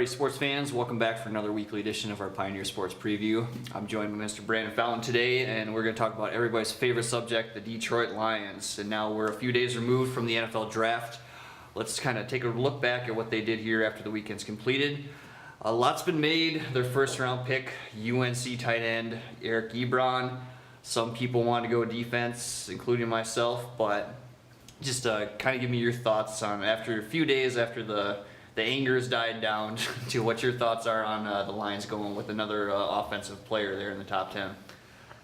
Alrighty, sports fans, welcome back for another weekly edition of our Pioneer Sports Preview. I'm joined by Mr. Brandon Fountain today, and we're going to talk about everybody's favorite subject, the Detroit Lions. And now we're a few days removed from the NFL Draft. Let's kind of take a look back at what they did here after the weekend's completed. A lot's been made. Their first-round pick, UNC tight end Eric Ebron. Some people want to go defense, including myself, but just kind of give me your thoughts on, after a few days after the anger has died down, to what your thoughts are on the Lions going with another offensive player there in the top 10.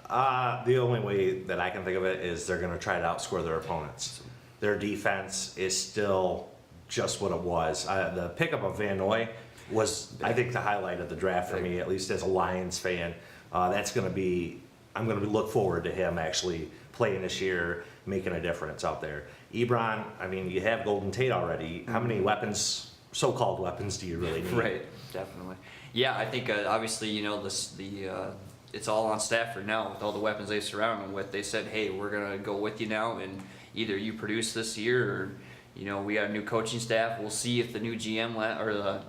The only way that I can think of it is they're going to try to outscore their opponents. Their defense is still just what it was. The pickup of Van Noy was, I think, the highlight of the draft for me, at least as a Lions fan. That's going to be, I'm going to look forward to him actually playing this year, making a difference out there. Ebron, I mean, you have Golden Tate already. How many weapons, so-called weapons, do you really need? Right, definitely. Yeah, I think obviously, you know, it's all on Stafford now with all the weapons they surround him with. They said, hey, we're going to go with you now, and either you produce this year or, you know, we got a new coaching staff. We'll see if the new GM or the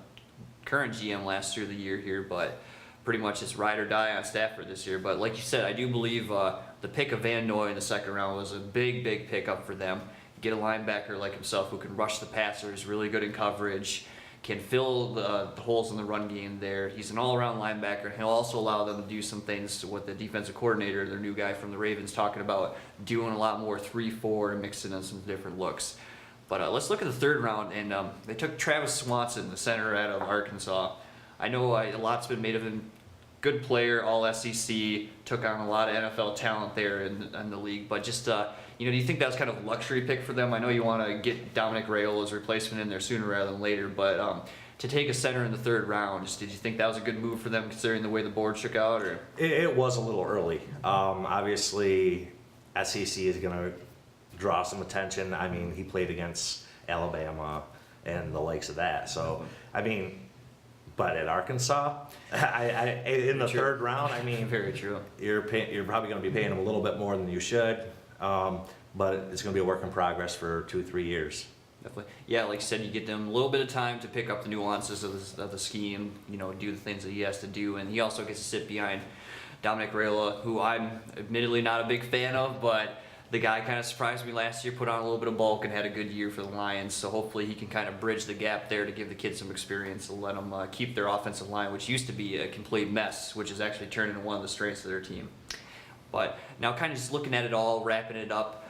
current GM lasts through the year here, but pretty much it's ride or die on Stafford this year. But like you said, I do believe the pick of Van Noy in the second round was a big pickup for them. Get a linebacker like himself who can rush the passers, really good in coverage, can fill the holes in the run game there. He's an all-around linebacker, and he'll also allow them to do some things with the defensive coordinator, their new guy from the Ravens, talking about doing a lot more 3-4 and mixing in some different looks. But let's look at the third round, and they took Travis Swanson, the center out of Arkansas. I know a lot's been made of him. Good player, all SEC, took on a lot of NFL talent there in the league, but just, you know, do you think that was kind of a luxury pick for them? I know you want to get Dominic Raiola's replacement in there sooner rather than later, but to take a center in the third round, just did you think that was a good move for them considering the way the board shook out? Or It was a little early. Obviously, SEC is going to draw some attention. I mean, he played against Alabama and the likes of that. So, I mean, but at Arkansas, in the third round, I mean, very true. You're probably going to be paying him a little bit more than you should, but it's going to be a work in progress for 2-3 years. Definitely. Yeah, like you said, you get them a little bit of time to pick up the nuances of the scheme, you know, do the things that he has to do, and he also gets to sit behind Dominic Raiola, who I'm admittedly not a big fan of, but the guy kind of surprised me last year, put on a little bit of bulk and had a good year for the Lions, so hopefully he can kind of bridge the gap there to give the kids some experience and let them keep their offensive line, which used to be a complete mess, which has actually turned into one of the strengths of their team. But now kind of just looking at it all, wrapping it up,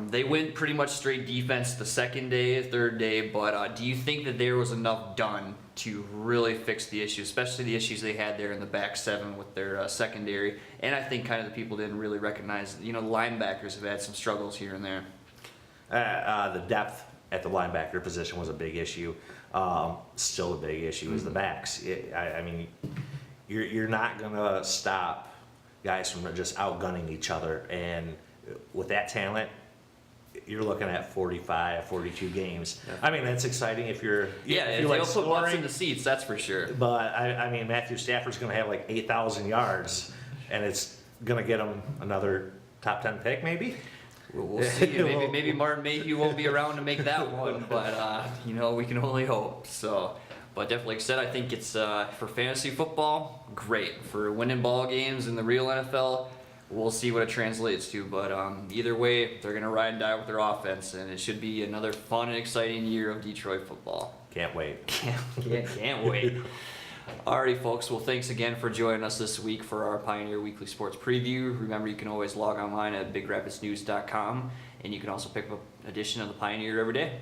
they went pretty much straight defense the second day, third day, but do you think that there was enough done to really fix the issues, especially the issues they had there in the back seven with their secondary? And I think kind of the people didn't really recognize, you know, the linebackers have had some struggles here and there. The depth at the linebacker position was a big issue. Still a big issue is the backs. I mean, you're not going to stop guys from just outgunning each other. And with that talent, you're looking at 45, 42 games. Yeah. I mean, that's exciting if you're if like they'll put butts scoring. in the seats, that's for sure. But I mean, Matthew Stafford's going to have like 8,000 yards, and it's going to get him another top 10 pick, maybe. We'll see. Maybe Martin Mayhew won't be around to make that one, but you know, we can only hope. So, but definitely, like I said, I think it's for fantasy football, great. For winning ball games in the real NFL, we'll see what it translates to. But either way, they're gonna ride and die with their offense, and it should be another fun and exciting year of Detroit football. Can't wait. Can't wait. Alrighty, folks. Well, thanks again for joining us this week for our Pioneer Weekly Sports Preview. Remember, you can always log online at BigRapidsNews.com, and you can also pick up an edition of the Pioneer every day.